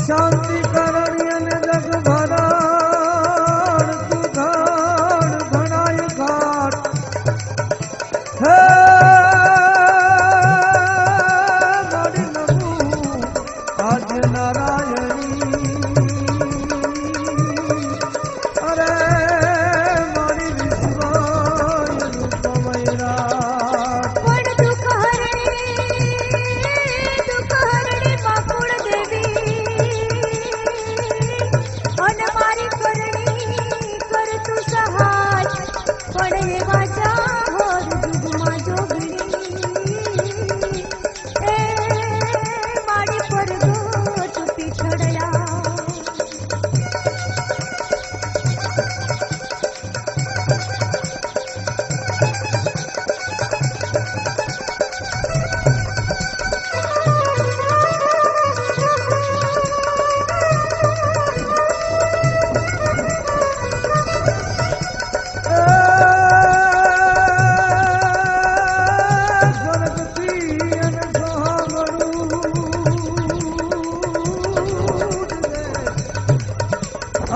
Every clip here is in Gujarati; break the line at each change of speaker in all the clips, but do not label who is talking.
શાંતિ કરણી અને જગ ભરાણ તું ઘાણ ઘણાય ઘાટ હે મારી નમું આજ નારાયણી અરે મારી વિશ્વાય રૂપ વૈરાટ
પણ દુઃખ હરણી માકુળ દેવી અને મારી કરણી કર તું સહાય પણ એ વાજા હોર જુગમાં જોગણી એ મારી પરગટ પીછડયા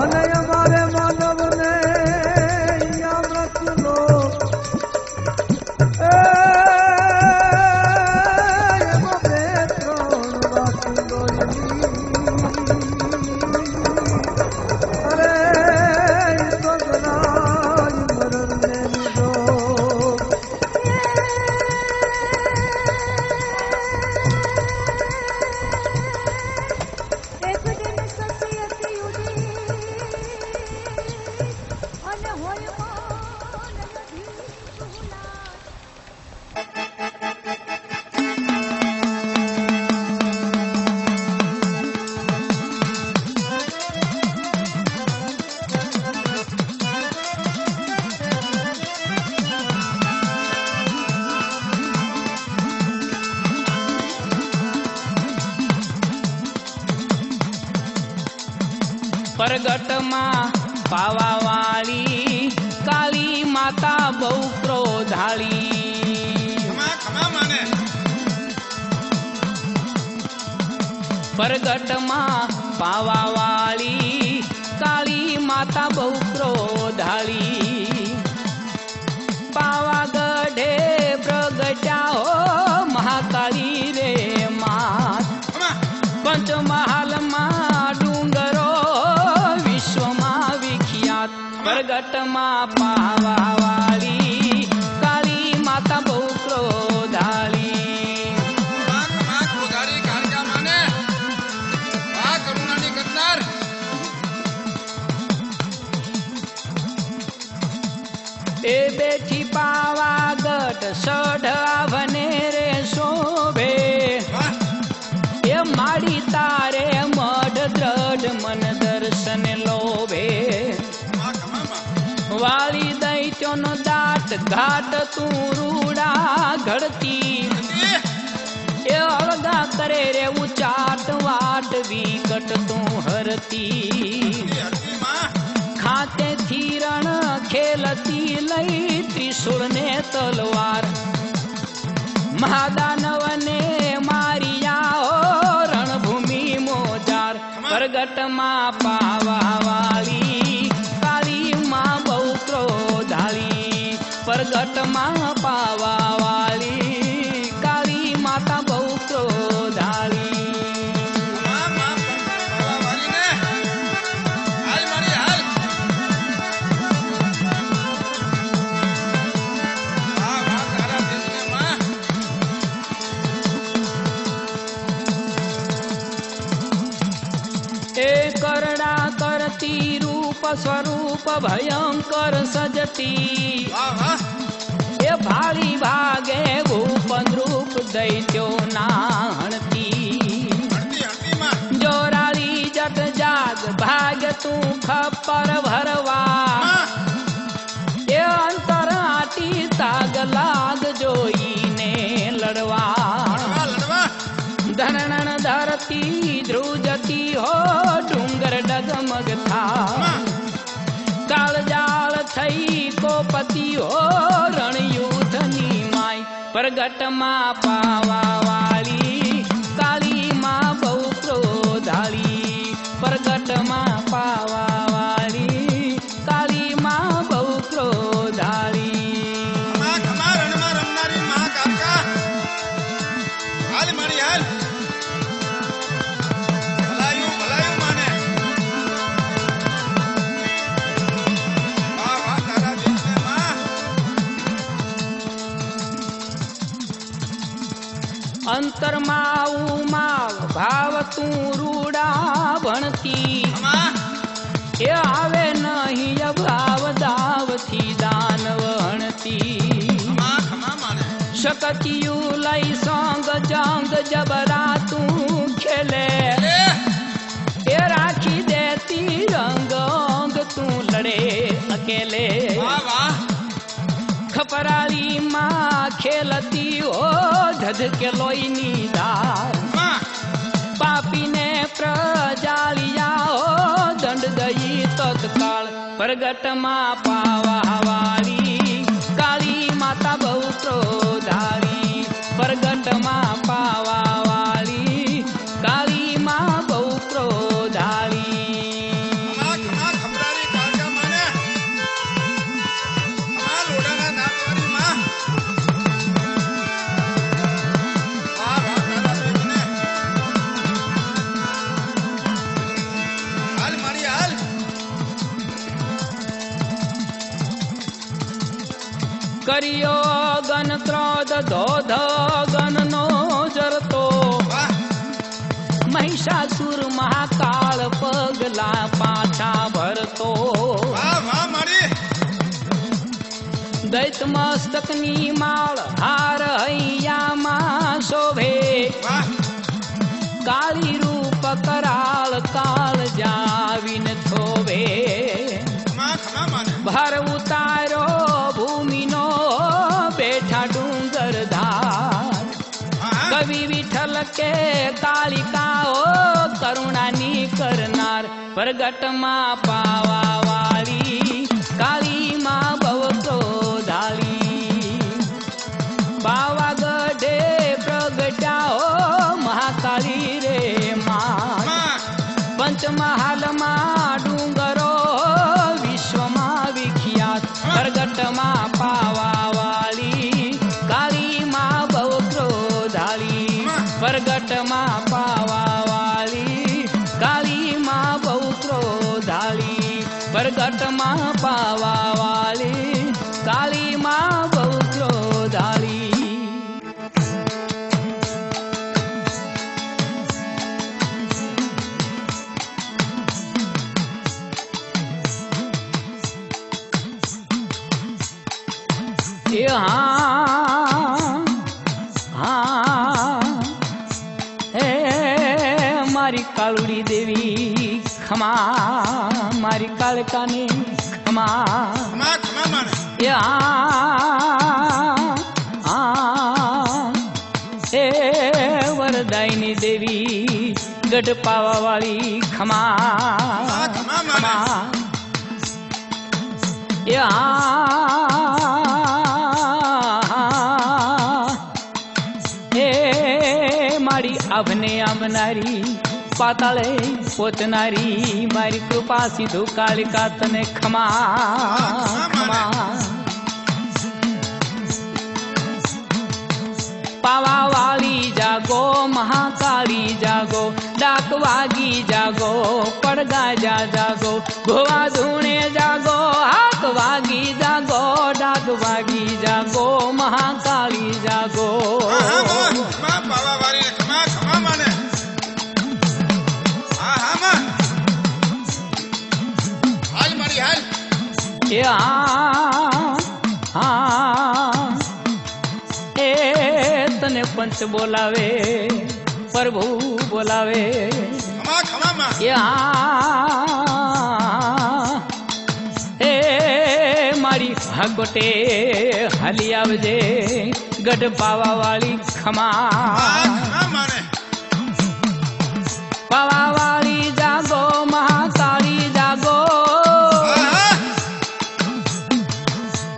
અને અમારે માનવને અહીંયા મૃત્યુનો એમાં બે ત્રણ વાસુંદોયની અરે પગલાય મરણને લીધો
એક દિન સતી હતી ઉડી અને હોય માન નદી સુલા
પરગટમાં પાવાવાળી કાળી માતા બહુ ક્રોધાળી પરગટમાં પાવાવાળી કાળી માતા બહુ ક્રોધાળી પાવાગઢે પ્રગટ્યા હો મહાકાળી રે માત પંચમહાલમાં ડુંગરો વિશ્વમાં વિખ્યાત પરગટમાં પાવાવાળી કાળી માતા બહુ ક્રોધાળી એ બેઠી પાવાગઢ સઢાવને રે શોભે એ માડી તારે મઢ દ્રઢ મન દર્શન લોભે વાળી દૈત્યોનો દાટ ઘાટ તું રૂડા ઘડતી એ અળગા કરે રે ઉચાટ વાટ વિકટ તું હરતી ખાતેથી રણ ખેલતી લઈ ત્રિશુળ ને તલવાર મહાદાનવને મારિયા રણભૂમિ મોજાર પરગટમાં પાવાવાળી કાળી માં બહુ ક્રોધાળી પરગટમાં પાવાવાળી કાળી માતા બહુ ક્રોધાળી કરડા કરતી રૂપ સ્વરૂપ ભયંકર સજતી એ ભાળી ભાગે ભૂપ દ્રુપ દૈત્યો નાહણતી જોરાળી જટ જાગ ભાગ તું ખપ્પર ભરવા એ અંતર આટી તાગ લાગ જોઈને લડવા ધનણ ધરતી ધ્રુજતી હો ડુંગર ડગમગ થા કાળજાળ થઈ કોપતિ હો રણયુધની માય પરગટમાં પાવાવાળી કાળી માં બહુ ક્રોધાળી પ્રગટમાં પાવા વાળી કાળી માં બહુ ક્રોધાળી.
ખમા રણમાં રમનારી માં કાકા હાલ મારી હાલ ભલાયું ભલાયું માને વાહ વાહ તારા દેશને માં
અંતરમાં ઉમા ભાવ તું રૂડા ભણતી
ખમા
એ આવે નહીં અભાવ દાવથી દાન વણતી.
ખમા ખમા માને
શકતિયું લઈ સોંગ જંગ જબરા તું ખેલે એ રાખી દેતી રંગ અંગ તું લડે અકેલે.
વાહ વાહ
ખપરાળી માં ખેલતી હો ધધકે લોહીની ધાર
માં
પાપીને પ્રજાલિયા હો દંડ દઈ તત્કાળ પ્રગટમાં પાવા વાળી કાળી માતા બહુ ક્રોધાળી. પ્રગટમાં પાવા વાળી કાળી માં બહુ ક્રોધાળી.
ખમા ખમા ખમરારી કાકા માને ખમા લોડાના નાતવારી માં વાહ વાહ તારા દેશને હાલ મારી હાલ
કર્યો ગન ક્રોધ ધોધ ગનનો જરતો
વાહ
મહિષાસુર મહાકાળ પગલા પાછા ભરતો.
વાહ વાહ મારી
દૈત મસ્તકની માળ હાર હૈયામાં શોભે
વાહ
કાળી રૂપ કરાળ કાળ જાવીને થોભે.
ખમા ખમા માને
ભાર ઉતારો ભૂમિનો બેઠા ડુંગર ધાર
હા
કવિ વિઠ્ઠલ કે કાલિકાઓ કરુણાની કરનાર પ્રગટમાં પાવા વાળી કાળી માં બહુ ક્રોધાળી. પાવાગઢે પ્રગટ્યાઓ મહાકાળી રે માં
માં
પંચમહાલમાં ડુંગરો વિશ્વમાં વિખ્યાત પ્રગટમાં પાવા વાળી કાળી માં બહુ ક્રોધાળી. પ્રગટમાં પાવા વાળી કાળી માં બહુ ક્રોધાળી. પ્રગટમાં પાવા વાળી કાળી માં બહુ ક્રોધાળી. એ હા હે મારી કાળુડી દેવી ખમા મારી કાળકાને ખમા.
ખમા ખમા માને
એ હા હે વરદાયની દેવી ગઢ પાવા વાળી ખમા
ખમા માને
ખમા. એ હે મારી આભને આંબનારી પાતાળે પોતનારી મારી કૃપા સીધું કાલિકા તને ખમા ખમા. પાવા વાળી જાગો મહાકાળી જાગો ડાક વાગી જાગો પડગા જાગો ભોવા ધૂણે જાગો હાક વાગી જાગો ડાક વાગી જાગો મહાકાળી જાગો.
ખમા પાવા વાળી ખમા ખમા માને હા હા માં હાલ મારી હાલ
એ હા એ તને પંચ બોલાવે પ્રભુ બોલાવે.
ખમા ખમા માં
એ હા એ મારી ભાગોટે હાલી આવજે ગઢ પાવા વાળી ખમા.
ખમા માને
પાવા વાળી જાગો મહાકાળી જાગો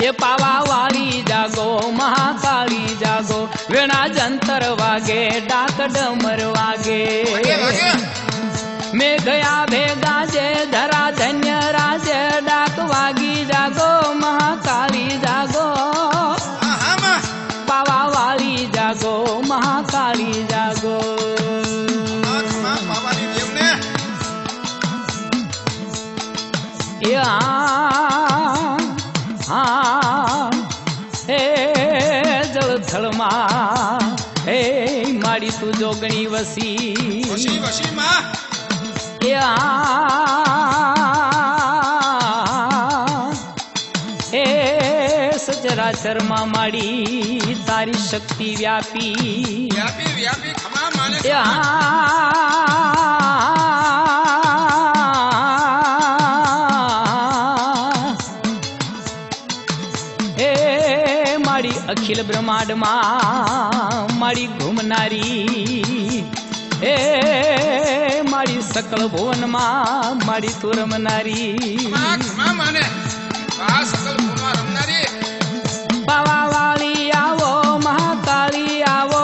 એ પાવા વાળી જાગો મહાકાળી જાગો વેણા જંતર વાગે ડાક ડમર વાગે મેઘ વેળા ભેગા જે ધરા ધન્ય રાજે ડાક વાગી જાગો મહાકાળી જાગો
આહા માં
પાવા વાળી જાગો મહાકાળી જાગો
માં બાવાની દેવને
એ હે જળથળમાં હે માડી તું જોગણી વસી
વસી વસી માં
એ હે સચરાચરમાં માડી તારી શક્તિ વ્યાપી
વ્યાપી વ્યાપી ખમા માને
એ માડી અખિલ બ્રહ્માંડમાં માડી ઘૂમનારી હે માડી સકળ ભુવનમાં માડી તું રમનારી
ખમા માને આ સકલ ભૂમાં રમનારી
પાવા વાળી આવો મહાકાળી આવો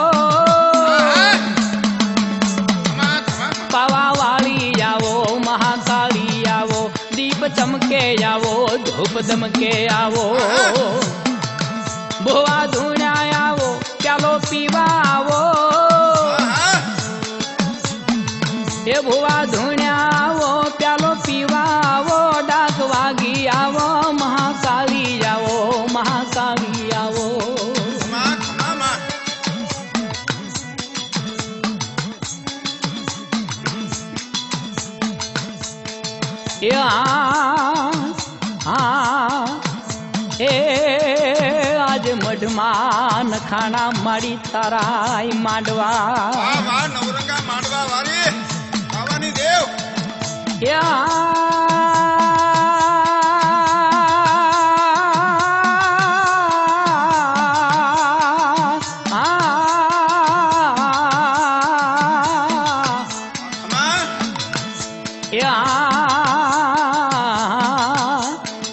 પાવા વાળી આવો મહાકાળી આવો દીપ ચમકે આવો ધૂપ દમકે આવો ભોવા ધૂણા આવો પ્યાલો પીવા આવો એ ભોવા ધૂણા આવો પ્યાલો પીવા આવો ડાક વાગી આવો મહાકાળી આવો મહાકાળી આવો એ આજ મઢમાં નખાણા માડી તારાય માંડવા
નવરંગા માંડવા વાળી બાવાની દેવ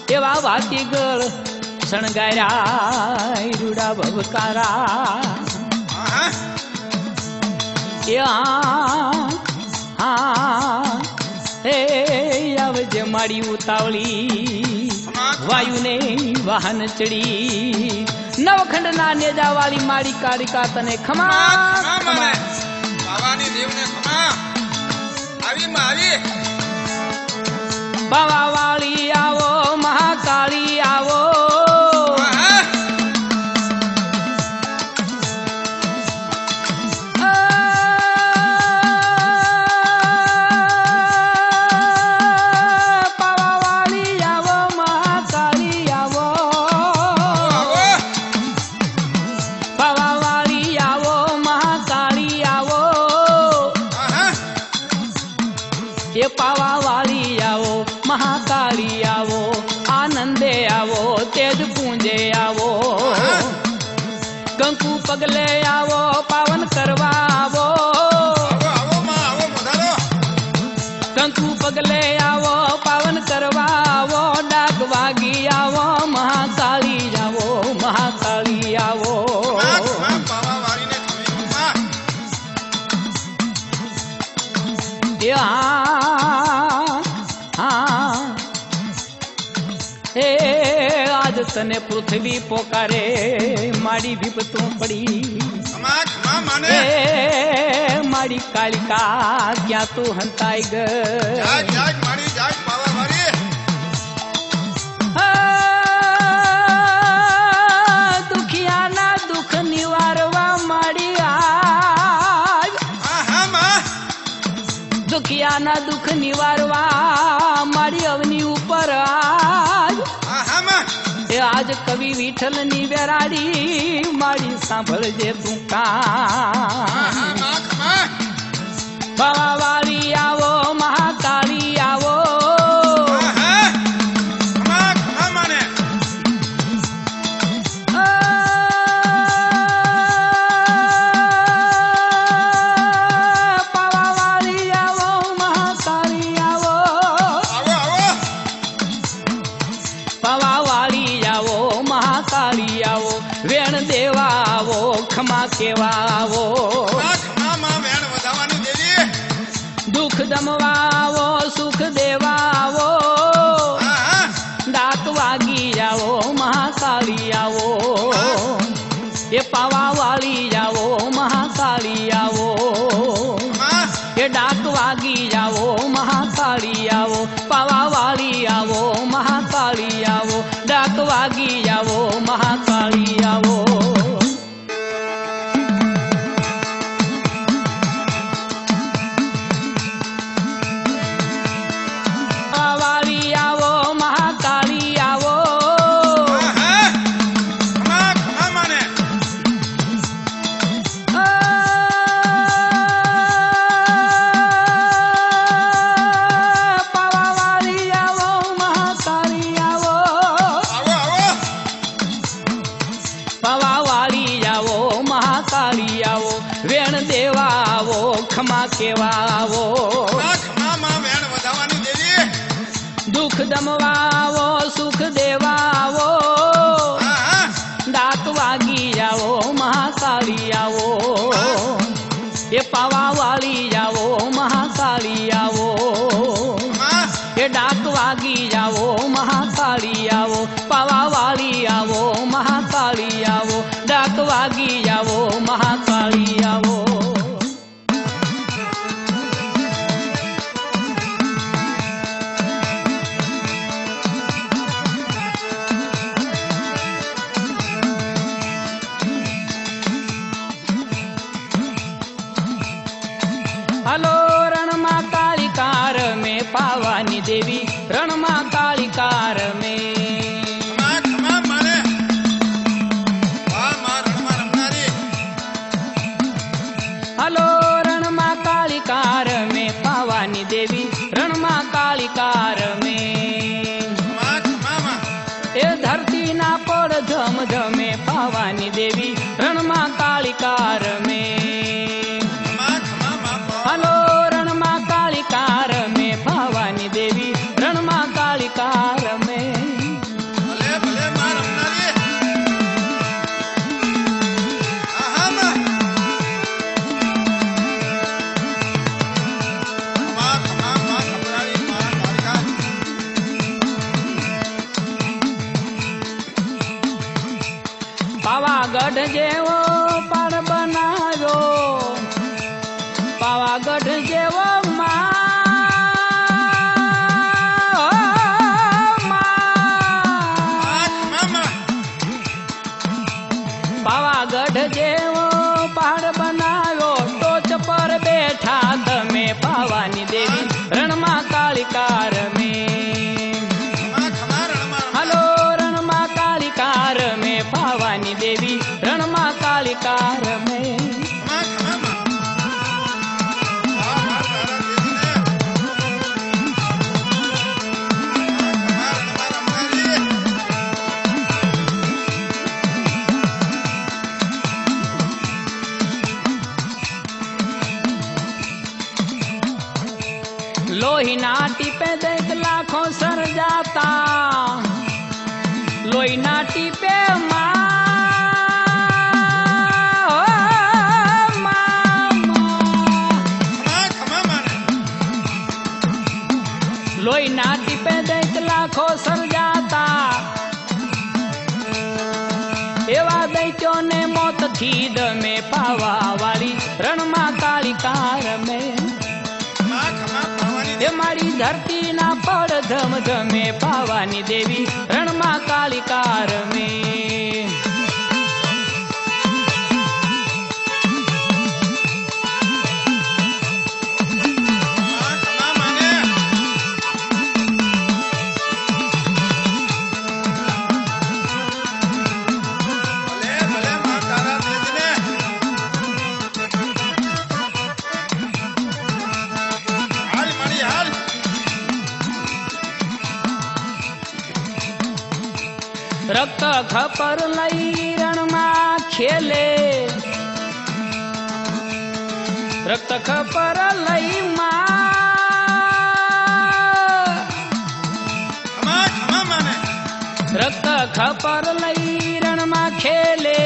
એવા વાતીગળ શણગાર્યા રૂડા ભવકારા હે આવજે માડી ઉતાવળી વાયુને વાહન ચડી નવખંડના નેજા વાળી માડી કાળિકા તને ખમા ખમા
બાવાની દેવને ખમા આવી માં આવી
બાવા વાળી આવો મહાકાળી આવો પાવા વાળી આવો મહાકાળી આવો આનંદે આવો તેજ પૂંજે આવો કંકુ પગલે આવો પાવન કરવા આવો કંકુ પગલે આવો પાવન કરવા આવો ડાક વાગી આવો મહાકાળી આવો મહાકાળી આવો હે આજ તને પૃથ્વી પોકારે માડી વિપતું પડી હે માડી કાલિકા ક્યાં તું હંતાઈ દુખિયાના દુઃખ નિવારવા માડી દુખિયાના દુઃખ નિવારવા મારી અવની ઉપર આજ કવિ વિઠ્ઠલ ની વેરાડી મારી સાંભળજે તું બાવા વાળી આવો મહાકાળી આવો વેણ દેવા આવો ખમા કેવા આવો દુઃખ દમવા આવો કેવા આવો
ખમામાં વેણ વધાવાની દેવી
દુઃખ દમવા આવો સુખ દેવા આવો
હા હા
દાંત વાગી આવો મહાકાળી આવો એ પાવા વાળી આવો મહાકાળી આવો
ખમા
એ દાંત વાગી આવો મહાકાળી આવો પાવા વાળી આવો મહાકાળી આવો દાંત વાગી આવો મહાકાળી આવો हलो रण माँ कालिकार में पावानी देवी रण माँ कालिकार में
ખમા માને વાહ માં રણમાં રમનારી
हलो रण माँ कालिकार में पावानी देवी रण माँ कालिकार में
ખમામાં
ए धरती ना पड़ धम धमे पावानी देवी रण माँ कालिकार में
ખમામાં
हलो रण माँ कालिकार में पावानी देवी रण माँ कालिकार में
ભલે ભલે માં રમનારી આહા માં ખમા માં ખબરાળી માં કાળકા
પાવાગઢ જેવો પાર બનાવ્યો પાવાગઢ જેવો
ખમામાં
પાવાગઢ જેવો પહાડ બનાવ્યો ટોચ પર બેઠા તમે પાવાની દેવી રણમાં કાળિકાર મેં
ખમા રણમાં
હલો રણમાં કાળિકાર મેં પાવાની દેવી રણમાં કાળિકાર મેં
ખમામાં વાહ વાહ તારા દેવીને ખમા રણમાં રમનારી
લોહીના ટીપે દેખ લાખો સર જાતા લોહીના ટીપે
ખમામાં
લોહીના ટીપે દેખ લાખો સર જાતા એવા દૈત્યોને મોતથી દમે પાવા વાળી રણમાં કાળિકાર મેં
ખમા પાવાની
એ મારી ધરતીના પડ ધમ ધમે પાવાની દેવી રણમાં કાળિકાર મેં
ખમા માને ભલે ભલે માં તારા દેવીને હાલ મારી હાલ
રક્ત ખપર લઈ રણમાં ખેલે રક્ત ખપર લઈ
ખમા માને
રક્ત ખપર લઈ રણમાં ખેલે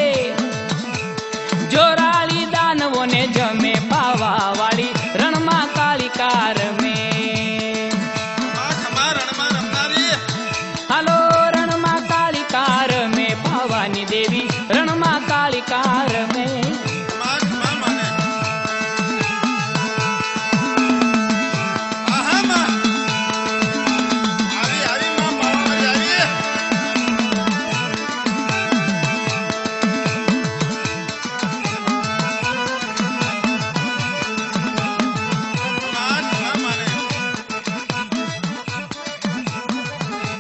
જોરાળી દાનવોને જમે પાવા વાળી રણમાં કાળિકાર મેં
ખમા રણમાં રમનારી
હાલો રણમાં કાળિકાર મેં પાવાની દેવી રણમાં કાળિકાર મેં
ખમા માને આહા માં આવી આવી માં પાવાની આવી ખમા માને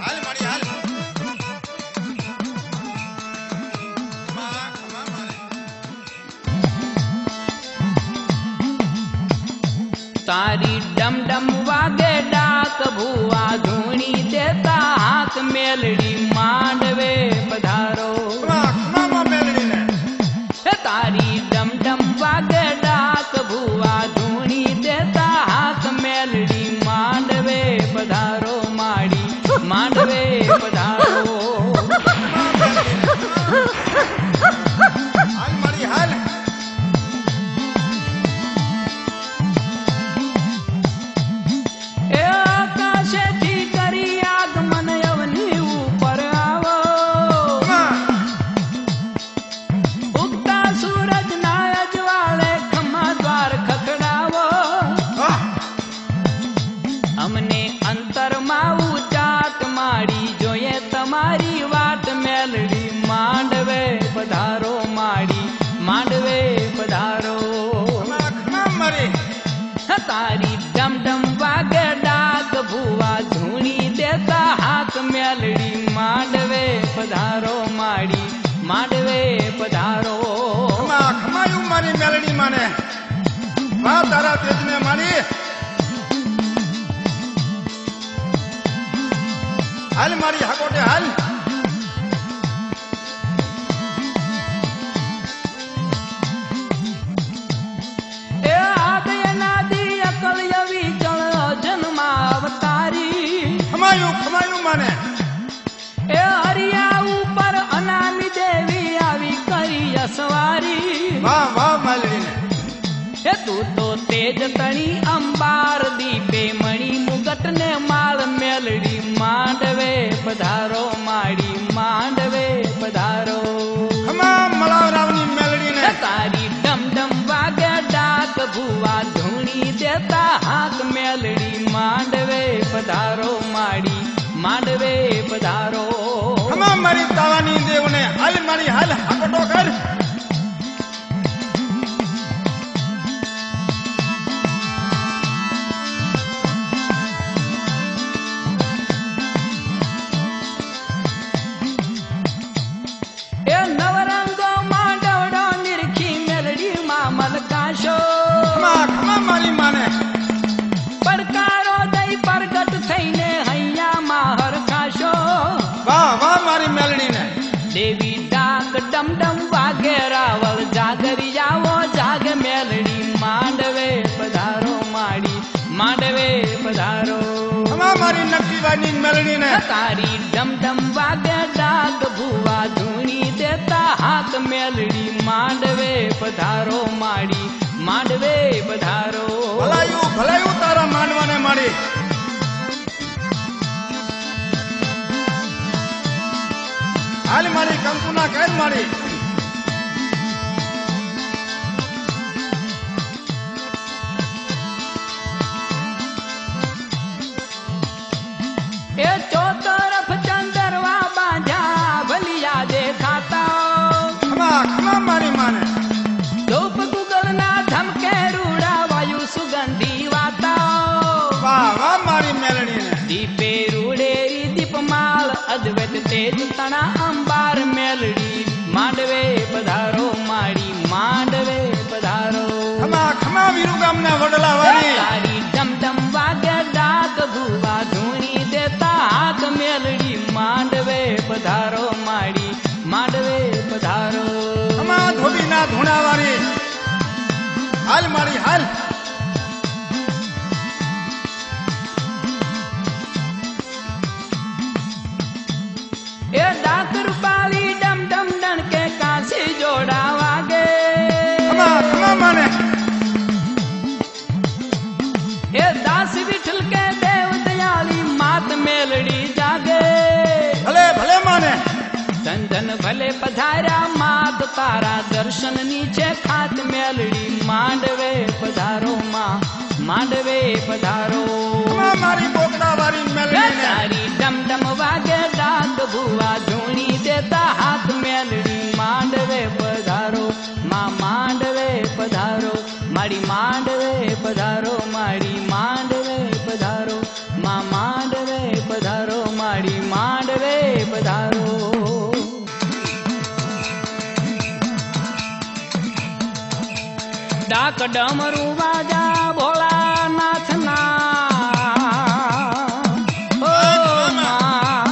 હાલ મારી હાલ ખમા માને
તારી ડમ ડમ વાગે ડાક ભુવા ધૂણી દેતા હાથ મેલડી માંડવે પધારો
ખમા મેલડીને
તારી ડમ ડમ વાગે ડાક ભુવા ધૂણી માંડવે પધારો.
હાલ મારી હાલ.
એ આકાશેથી કરી આગમન અવની ઉપર આવો. ઉગતા સૂરજના અજવાળે ખમ્મા દ્વાર ખખડાવો. અમને અંતરમાં ઉચાટ માડી જોઈએ તમારી વાટ મેલડી. માંડવે પધારો માડી માંડવે પધારો.
મારી
તારી ડમ ડમ વાગે ડાક ભુવા ધૂણી દેતા હાક મેલડી. માંડવે પધારો માડી માંડવે પધારો.
ખમાયું મારી મેલડી માને. વાહ તારા તેજને મારી. હાલ મારી હાકોટે હાલ.
એ આદય નાદી અકલ યવી ચળ જન્મા અવતારી.
ખમાયું માને.
એ હરિયા ઉપર અનામી દેવી આવી કરી અસવારી.
વાહ વાહ માલડીને.
એ તું તો તેજ તણી અંબાર દીપે મણી મુગટ ને માળ મેલડી. માંડવે પધારો માડી માંડવે પધારો.
ખમા મળાવરાવની મેલડીને.
તારી ડમ ડમ વાગે ડાક ભુવા ધૂણી દેતા હાક મેલડી. માંડવે પધારો માડી માંડવે પધારો.
ખમા મારી તાવાની દેવને. હાલ મારી હાલ હાકોટો કર.
એ નવરંગો માંડવડો નિરખી મેલડી માં મલકાશો.
ખમા મારી માને.
પડકારો દઈ પ્રગટ થઈને હૈયામાં હરખાશો.
વાહ વાહ મારી મેલડીને.
દેવી ડાક ડમ ડમ વાગે રાવળ જાગરિયાઓ જાગ મેલડી. માંડવે પધારો માડી માંડવે પધારો.
ખમા મારી નકીવાની મેલડીને.
તારી ડમ ડમ વાગે ડાક ભુવા ધૂણી દેતા હાથ મેલડી. માંડવે પધારો માડી માંડવે પધારો.
ભલાયું તારા માંડવાને મારી. હાલ મારી કંકુના કર મારી.
એ ચોતરફ ચંદરવા બાંધ્યા ભલિયા દેખાતા.
ખમા મારી માને.
ધૂપ ગુગલના ધમકે રૂડા વાયુ સુગંધી વાતા.
વાહ વાહ મારી મેલડીને.
દીપે રૂડેરી દીપમાળ અદ્વૈત તેજ તણા અંબાર મેલડી. માંડવે પધારો માડી માંડવે પધારો.
ખમા વીરુ ગામના વડલા વાળી.
તારી ડમ ડમ વાગે ડાક ભુવા ધૂણી દેતા હાથ મેલડી. માંડવે પધારો માડી માંડવે પધારો.
ખમા ધોબીના ધૂણા વાળી. હાલ મારી હાલ.
એ ડાક રૂપાળી ડમ ડમ ડણકે કાશી જોડા વાગે.
ખમા માને.
એ દાસ વિઠલ કે દેવ દયાળી માત મેલડી જાગે.
ભલે માને.
ધન ભલે પધાર્યા માત તારા દર્શન નીચે ખાત મેલડી. માંડવે પધારો માં માંડવે પધારો.
ખમા મારી બોકડા વાળી મેલડીને.
તારી ડમ ડમ વાગે ડાક ભુવા ધૂણી દેતા હાથ મેલડી. માંડવે પધારો માં માંડવે પધારો માડી માંડવે પધારો માડી માંડવે પધારો માં માંડવે પધારો માડી માંડવે પધારો. ડાક ડમરું વાજા ભોળાનાથના. ઓ માં.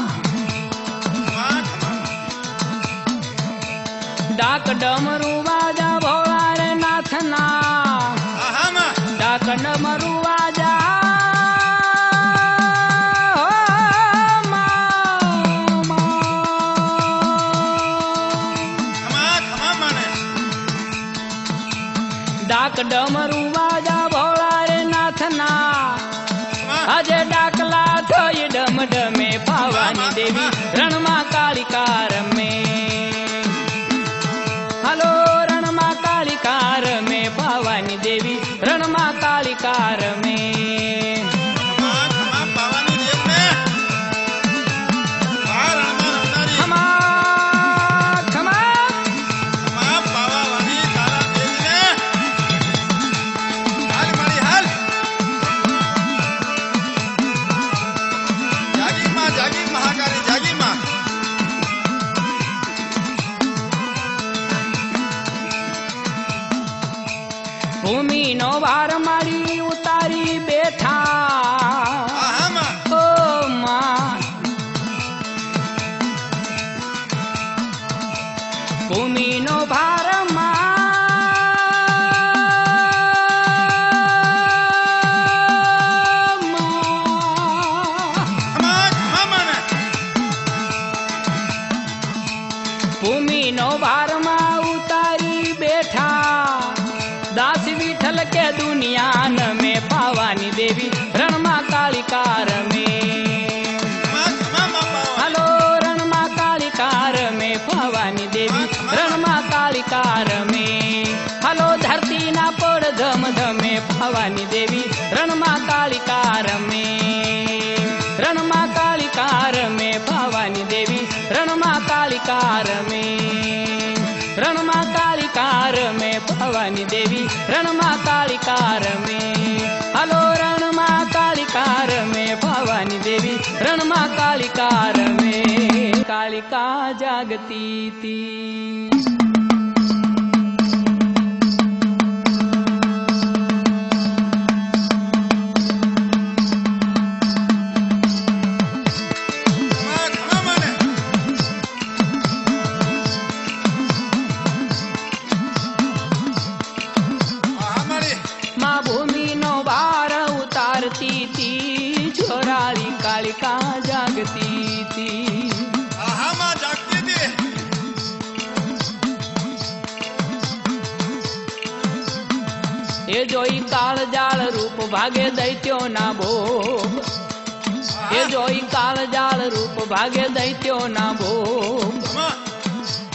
ડાક ડમરું વાજા ભોળા રે નાથના. ડાક ડમરું વાજા. ઓ માં. આજે ડાકલા થઈ ડમ ડમે પાવાની દેવી રણમાં કાળિકા રમે હાલો રણમાં કાળિકા રમે પાવાની દેવી રણમાં કાળિકા રમે ભૂમિનો ભાર મારી ઉતારી બેઠા ઓ માં ભૂમિનો ભાર ભૂમિનો ભારમાં ઉતારી બેઠા દાસ વિઠ્ઠલ કે દુનિયા ન મેં પાવાની દેવી રણમાં કાળિકા રમે હાલો રણમાં કાળિકા રમે પાવાની દેવી રણમાં કાળિકા રમે હાલો ધરતીના પડ ધમ ધમે પાવાની દેવી રણમાં કાળિકા રમે રણમાં કાળિકા રમે પાવાની દેવી રણમાં કાળિકા રમે રણમાં કાળિકા રમે પાવાની દેવી રણમાં કાળિકા રમે હાલો રણમાં કાળિકા રમે પાવાની દેવી રણમાં કાળિકા રમે કાળિકા જાગતી તી કાળિકા જાગતી તી એ જોઈ કાળ જાળ રૂપ ભાગે દૈત્યો ના ભોગ એ જોઈ કાળ જાળ રૂપ ભાગે દૈત્યો ના ભોગ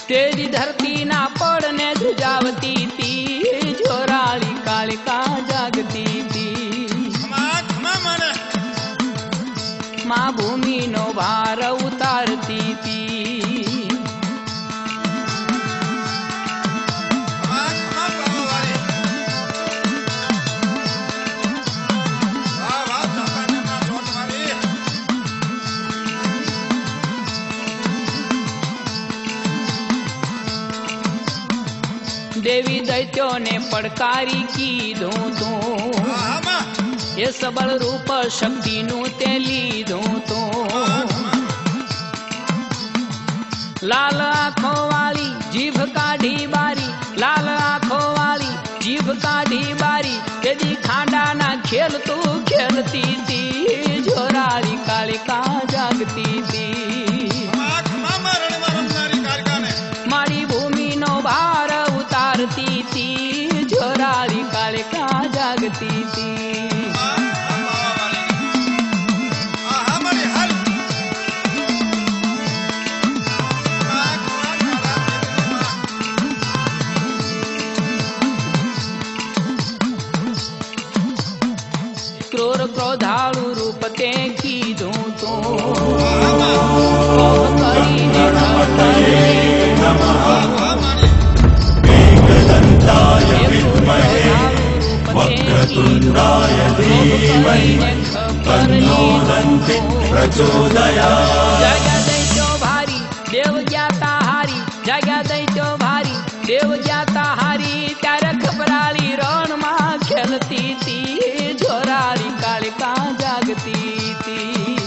તેજી ધરતી ના પડ ને ધ્રુજાવતી તી જોરાળી કાળિકા જાગતી તી માં ભૂમિનો ભાર ઉતારતી તી દેવી દૈત્યોને પડકારી કીધું તું એ સબળ રૂપ શક્તિનું તે લીધું તો લાલ આંખો વાળી જીભ કાઢી બારી લાલ આંખો વાળી જીભ કાઢી બારી તેદી ખાંડાના ખેલ તું ખેલતી તી જોરાળી કાળિકા જાગતી તી મારી ભૂમિનો ભાર ઉતારતી તી જોરાળી કાળિકા જાગતી તી ક્રૂર ક્રોધાળુ રૂપ તે કીધું તો કરીને
વક્રતુંડાય ધીમહિ તન્નો દંતિ પ્રચોદયાત્
જગ્યા દૈત્યો ભારી દેવ જ્ઞાતા હારી જગ્યા દૈત્યો ભારી દેવ જ્ઞાતા હારી ત્યારે ખબરાળી રણમાં ખેલતી તી જોરાળી કાળિકા જાગતી તી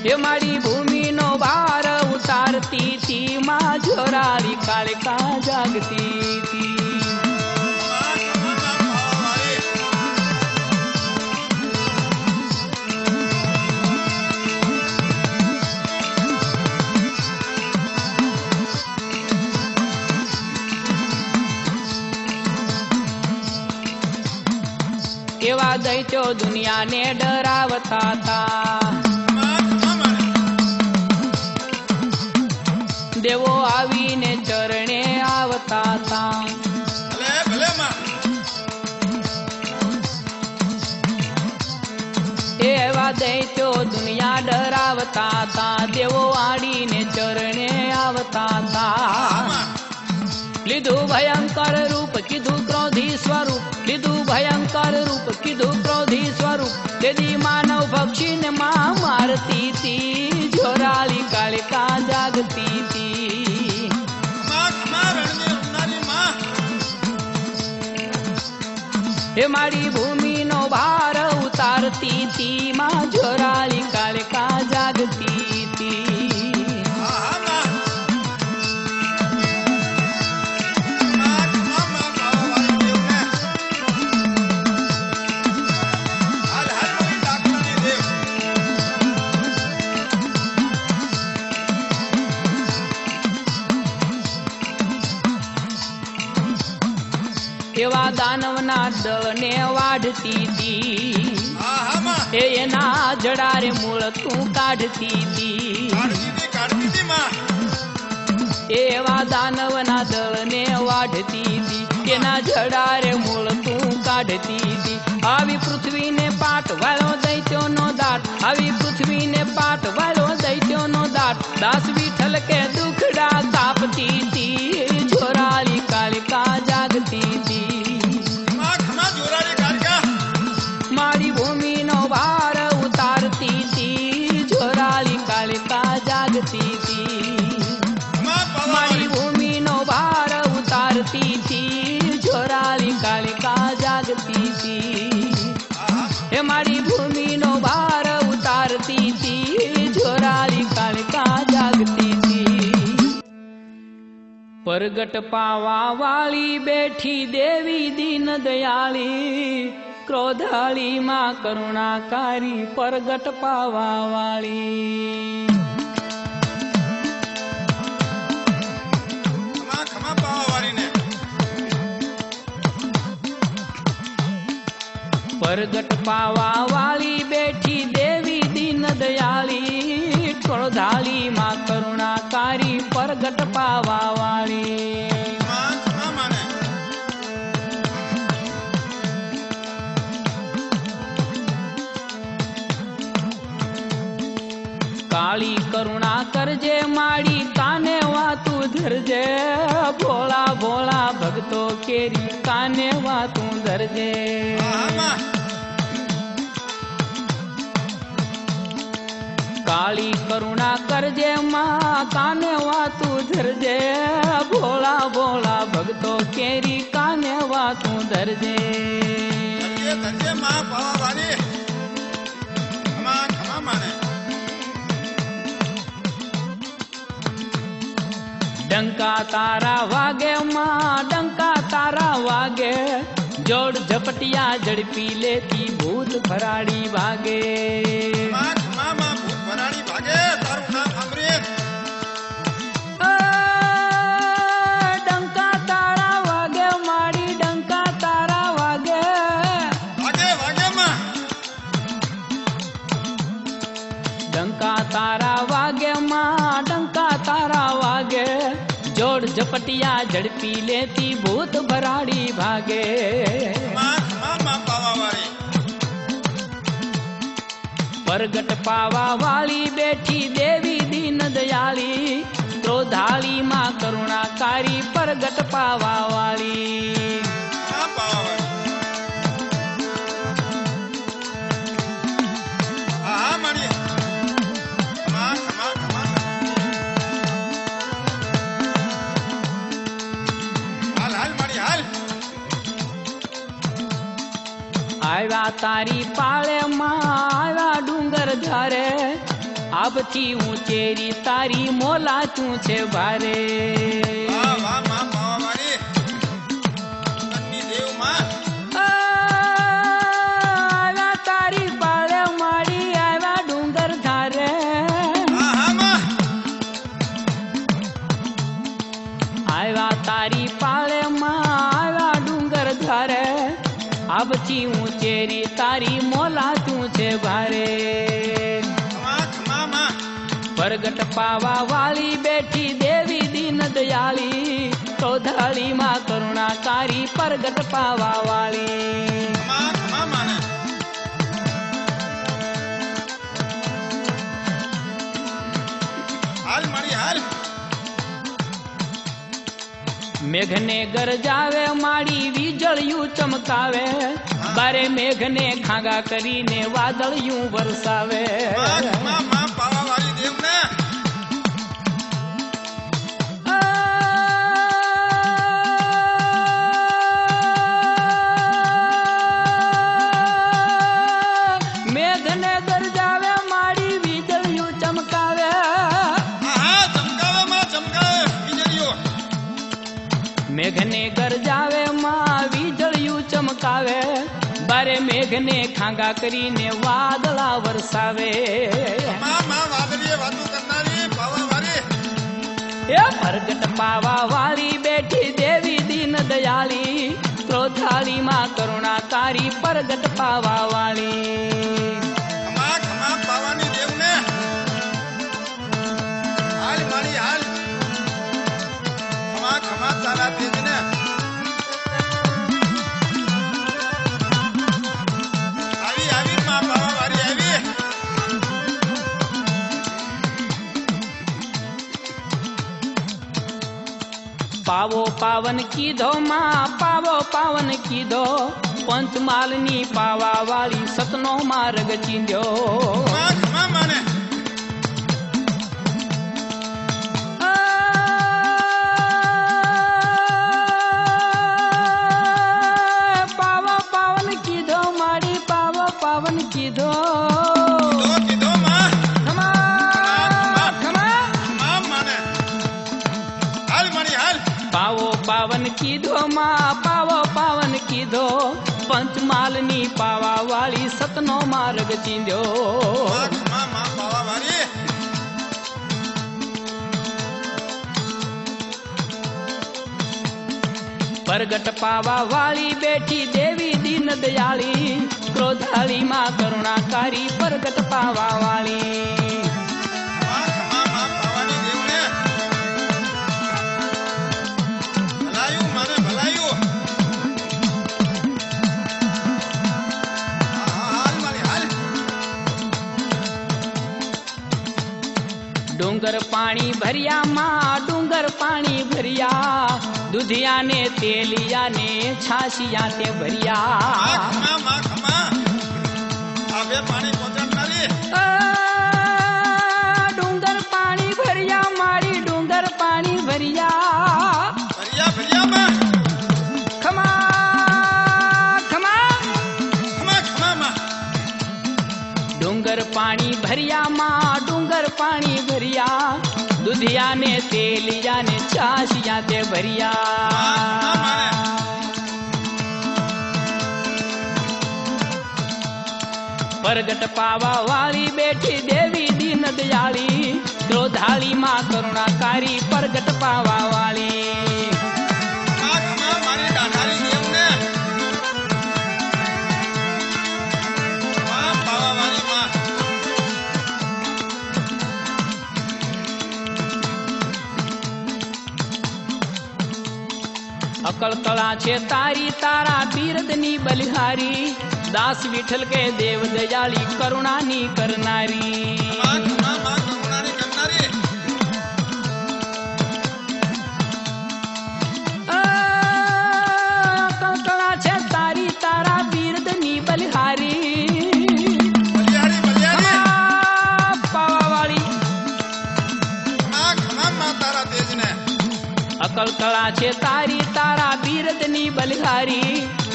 એ મારી ભૂમિનો ભાર ઉતારતી તી માં જોરાળી કાળિકા જાગતી તી એવા દૈત્યો દુનિયાને ડરાવતા હતા.
માં ખમા માને
દેવો આવીને ચરણે આવતા હતા.
ભલે ભલે માં
એવા દૈત્યો દુનિયા ડરાવતા હતા. દેવો આડીને ચરણે આવતા હતા.
માં
લીધું ભયંકર રૂપ કીધું ક્રોધી સ્વરૂપ. લીધું ભયંકર રૂપ કીધું ક્રોધી સ્વરૂપ. તેથી માનવ ભક્ષીને માં મારતી હતી. જોરાળી કાલિકા જાગતી હતી.
માં ખમા રણની રમનારી માં
હે મારી ભૂમિનો ભાર ઉતારતી હતી. માં જોરાળી કાલિકા જાગતી હતી.
હા માં માં ખમા માં પાવાવાળી દેવને હાલ હાલ મારી ડાકરાની દેવ
એવા દાનવના દળને વાઢતી હતી.
હા માં
એ એના જડારે મૂળ તું કાઢતી હતી.
કાઢતી હતી માં
એવા દાનવના દળને વાઢતી હતી. એના જડારે મૂળ તું કાઢતી હતી. આવી પૃથ્વીને પાટ વાળો દૈત્યોનો દાટ. આવી પૃથ્વીને પાટ વાળો દૈત્યોનો દાટ. દાસ વિઠ્ઠલ કે દુખડા કાપતી હતી. જોરાળી કાલિકા જાગતી હતી.
માં ખમા જોરાળી કાલિકા
મારી ભૂમિનો ભાર ઉતારતી હતી. જોરાળી કાલિકા જાગતી હતી.
માં
મારી
પાવાવાળી
ભૂમિનો ભાર ઉતારતી હતી. જોરાળી કાલિકા જાગતી હતી.
હા
હે મારી ભૂમિનો ભાર ઉતારતી હતી. જોરાળી કાલિકા જાગતી હતી. પરગટ પાવા વાળી બેઠી દેવી દીન દયાળી. ક્રોધાળી માં કરુણાકારી પરગટ પાવા વાળી.
ખમા પાવાવાળીને
પરગટ પાવા વાળી બેઠી દેવી દીન દયાળી. ક્રોધાળી માં કરુણાકારી પરગટ પાવા વાળી.
માં ખમા માને
કાળી કરુણા કરજે માડી કાને વાતું ધરજે. ભોળા ભોળા ભક્તો કેરી કાને વાતું ધરજે.
હા માં
કાળી કરુણા કરજે માં કાને વાતું ધરજે. ભોળા ભોળા ભક્તો કેરી કાને વાતું ધરજે.
ધરજે ધરજે માં પાવાવાળી માં ખમા માને
ડંકા તારા વાગે માં ડંકા તારા વાગે. જોડ ઝપટિયા ઝડપી લેતી ભૂત ફરાડી ભાગે.
માં ખમા માં ભૂત ભરાડી ભાગે તારું નામ અમૃત
ડંકા તારા વાગે મારી ડંકા તારા વાગે.
ભાગે ભાગે માં
ડંકા તારા વાગે માં ડંકા તારા વાગે. જોડ ઝપટિયા ઝડપી લેતી ભૂત ભરાડી ભાગે.
માં ખમા માં પાવાવાળી
પરગટ પાવા વાળી બેઠી દેવી દીન દયાળી. ક્રોધાળી માં કરુણાકારી પરગટ પાવા વાળી.
માં પાવાવાળી હા મારી માં ખમા ખમા હાલ હાલ મારી હાલ
આવ્યા તારી પાળે માં આવ્યા ડુંગર ધારે. આબથી ઊંચેરી તારી મોલા તું છે ભારે.
વાહ વાહ માં પાવાવાળી કન્ની દેવ માં
આવ્યા તારી પાળે માડી આવ્યા ડુંગર ધારે.
હા હા માં
આવ્યા તારી પાળે માં આવ્યા ડુંગર ધારે. આબથી મોટી ઊંચેરી તારી મોલાતું છે ભારે
ખમા ખમા માં
પ્રગટ પાવા વાળી બેઠી દેવી દીન દયાળી ક્રોધાળી માં કરુણાકારી પ્રગટ પાવા વાળી
ખમા ખમા માને હાલ મારી હાલ
મેઘને ગરજાવે માડી વીજળિયું ચમકાવે બારે મેઘને ખાગા કરીને વાદળિયું વરસાવે
ખમા માં પાવાવાળી દેવને
મેઘને ગરજાવે માડી વીજળિયું ચમકાવે
હા ચમકાવે માં ચમકાવે વીજળીઓ
મેઘને ગરજાવે માં વીજળિયું ચમકાવે બારે મેઘને ખાંગા કરીને વાદળા વરસાવે
માં વાદળીએ વાતો કરનારી પાવાવાળી
એ પ્રગટ પાવા વાળી બેઠી દેવી દીન દયાળી ક્રોધાળી માં કરુણાકારી પ્રગટ પાવા વાળી
ખમા ખમા પાવાની દેવને હાલ મારી હાલ ખમા ખમા તારા તેજને આવી આવી માં પાવાવાળી આવી
પાવો પાવન કીધો માં પાવો પાવન કીધો પંચમાલની પાવા વાળી સતનો માર્ગ ચીંધ્યો
ખમા ખમા માને
પાવો પાવન કીધો મારી પાવો પાવન કીધો
કીધો માં
ખમા ખમા
ખમા માને હાલ મારી હાલ
પાવો પાવન કીધો માં પાવો પાવન કીધો પંચમાલની પાવા વાળી સતનો માર્ગ ચીંધ્યો
ખમા માં પાવાવાળી
પ્રગટ પાવા વાળી બેઠી દેવી દીન દયાળી ક્રોધાળી માં કરુણાકારી પ્રગટ પાવા વાળી
ખમા માં પાવાની દેવને ભલાયું માને ભલાયું હાલ મારી હાલ
ડુંગર પાણી ભર્યા માં ડુંગર પાણી ભર્યા દૂધિયા ને તેલિયા ને છાશિયા તે ભર્યા
ખમા માં ખમા આ બે પાણી પહોંચાડનારી
ડુંગર પાણી ભર્યા મારી ડુંગર પાણી ભર્યા
ભર્યા ભર્યા માં
ખમા ખમા
ખમા ખમા માં
ડુંગર પાણી ભર્યા માં ડુંગર પાણી ભર્યા દૂધિયા ને તેલિયા ને છાશિયા તે ભર્યા પ્રગટ પાવા વાળી બેઠી દેવી દીન દયાળી ક્રોધાળી માં કરુણાકારી પ્રગટ પાવા વાળી
ખમા ખમા મારી ડાઢારી દેવને ખમા પાવાવાળી માં
અકળકળા છે તારી તારા બિરદની બલિહારી દાસ વિઠ્ઠલ કે દેવ દયાળી કરુણાની કરનારી
ખમા માં કરુણાની કરનારી
અકળકળા છે તારી તારા બિરદની બલિહારી
બલિયારી બલિયારી
પાવા વાળી
ખમા ખમા માં તારા તેજને
અકળકળા છે તારી તારા બિરદની બલિહારી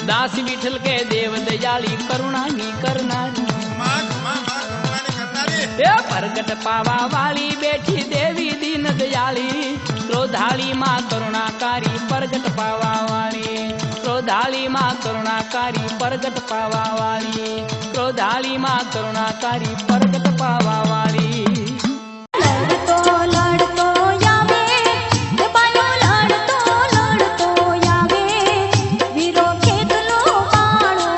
દાસ વિઠ્ઠલ કે દેવ દયાળી કરુણાની કરનારી
ખમા ખમા માં કરુણાની કરનારી
એ પ્રગટ પાવા વાળી બેઠી દેવી દીન દયાળી ક્રોધાળી માં કરુણાકારી પ્રગટ પાવા વાળી ક્રોધાળી માં કરુણાકારી પ્રગટ પાવા વાળી ક્રોધાળી માં કરુણાકારી પ્રગટ પાવા વાળી
લડતો લડતો આવે બાયો લડતો લડતો આવે વીરો ખેતલો પાણો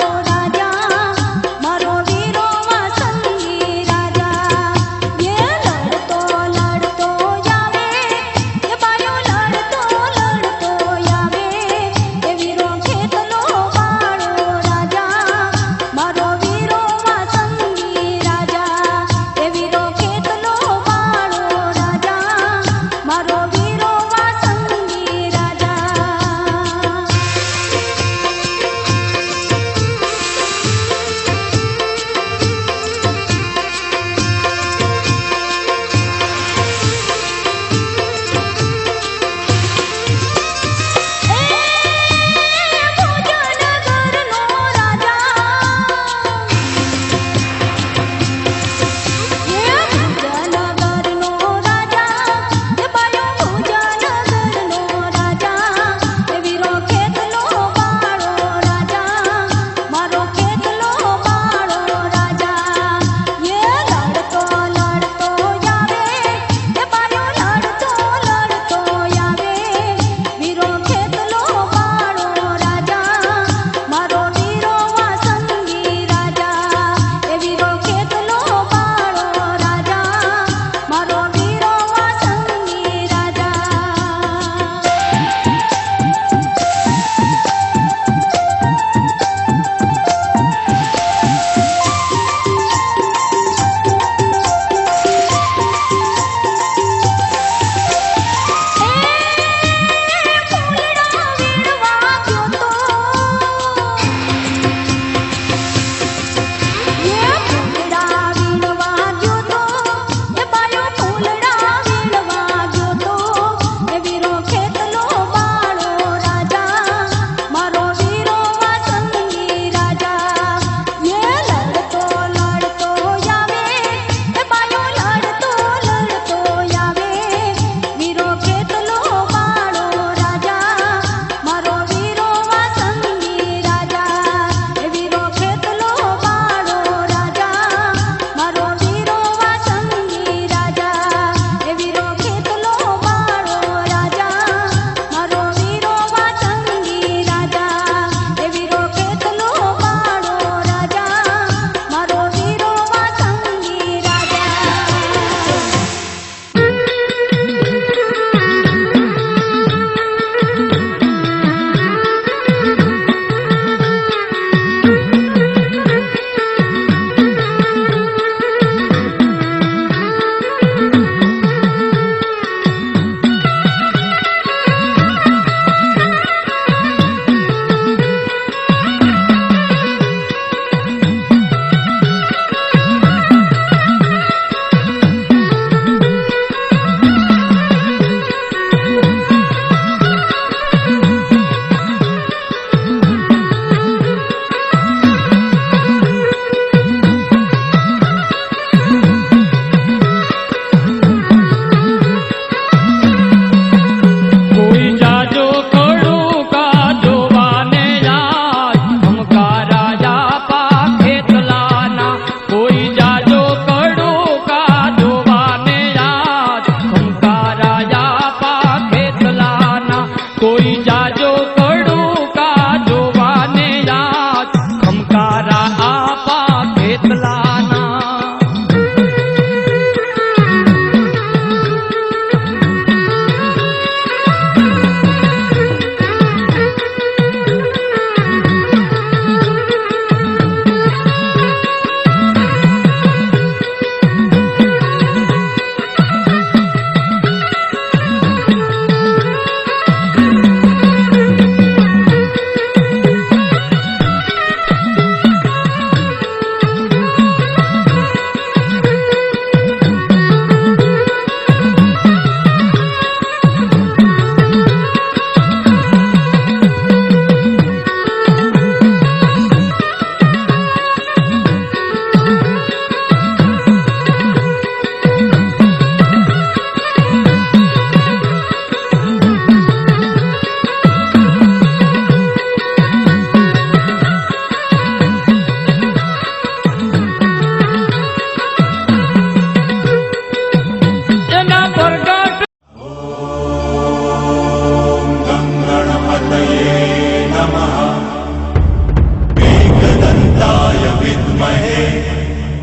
ખેતલાના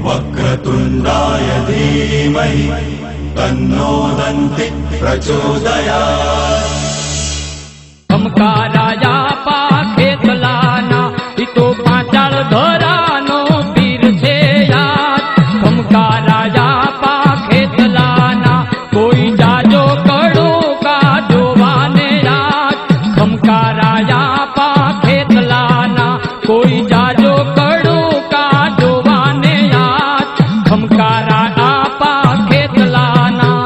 वक्रतुण्डाय धीमहि तन्नो दन्ति प्रचोदयात्
ખમકારાયા પા ખેતલાના ઈ તો પાંચાળ ધરાનો પીર છે યાદ ખમકારાયા પા ખેતલાના કોઈ જાજો કડો કા જોવાને યાદ ખમકારાયા પા ખેતલાના કોઈ જાજો કડો કા જોવાને યાદ ખમકારાયા પા ખેતલાના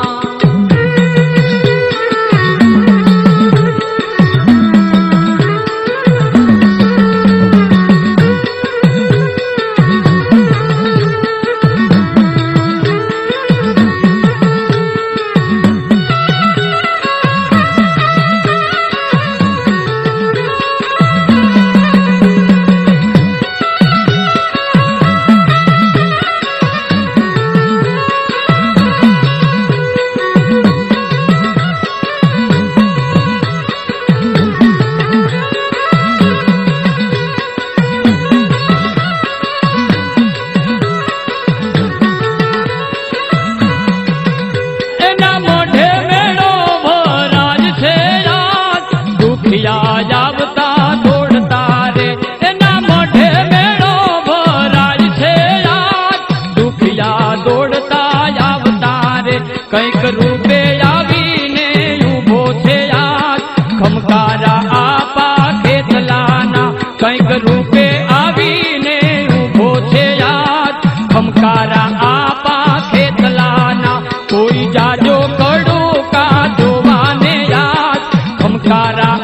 આવતા દોડતા રે એના મોઢે મેળો ભરાય છે યાદ દુખિયા દોડતા આવતા રે કંઈક રૂપે આવીને ઊભો છે યાદ ખમકારા આપા ખેતલાના કંઈક રૂપે આવીને ઊભો છે યાદ ખમકારા આપા ખેતલાના કોઈ જાજો કડો કા જોવાને યાદ ખમકારા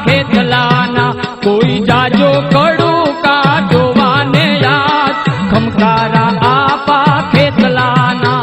ખેતલાના કોઈ જાજો કડો કા જોવાને યાદ ખમકારા આપા ખેતલાના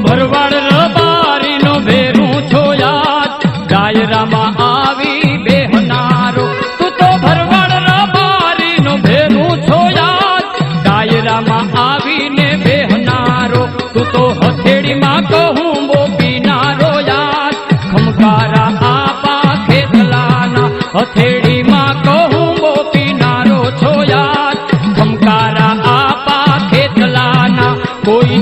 ભરવાડ રબારીનો ભેરું છો યાદ ડાયરામાં આવી બેહનારો તું તો ભરવાડ રબારીનો ભેરું છો યાદ ડાયરામાં આવીને બેહનારો તું તો હથેળીમાં કહું બો પીનારો યાદ ખમકારા આપા ખેતલાના હથેળીમાં કહું બો પીનારો છો યાદ ખમકારા આપા ખેતલાના કોઈ